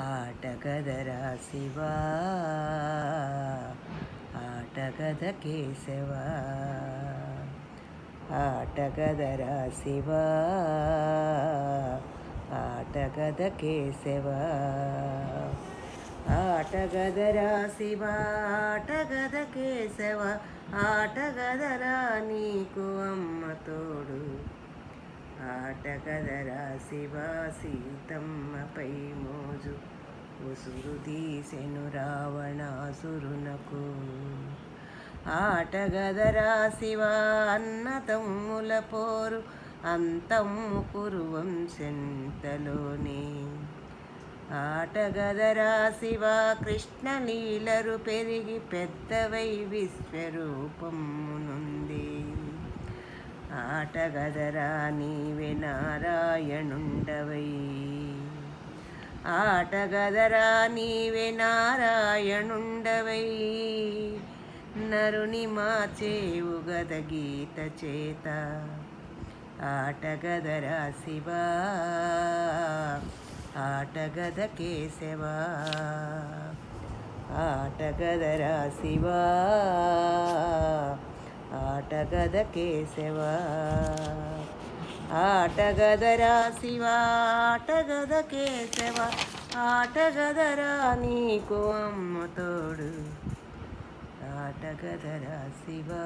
ఆటగదరా శివా ఆటగద కేశవా ఆటగదరా శివా ఆటగద కేశవా ఆటగదరా శివా ఆటగద కేశవ ఆటగదరా నీకు అమ్మ తోడు ఆటగదరా శివా సీతమ్మపై మోజు ఉసురు తీసెను రావణాసురునకు ఆటగదరా శివా అన్న తమ్ముల పోరు అంతమ్ము కురువంశంతలోనే ఆటగదరా శివా కృష్ణలీలరు పెరిగి పెద్దవై విశ్వరూపమునుంది ఆటగదరా నీవే నారాయణుండవై ఆటగదరా నీవే నారాయణుండవై నరుని మార్చేవు గద గీత చేత ఆటగదరా శివా ఆటగద కేశవా ఆటగదరా శివా ఆటగద కేశవా ఆటగదరా శివా ఆటగద కేశవ ఆటగదరా నీకు అమ్మ తోడు ఆటగదరా శివా.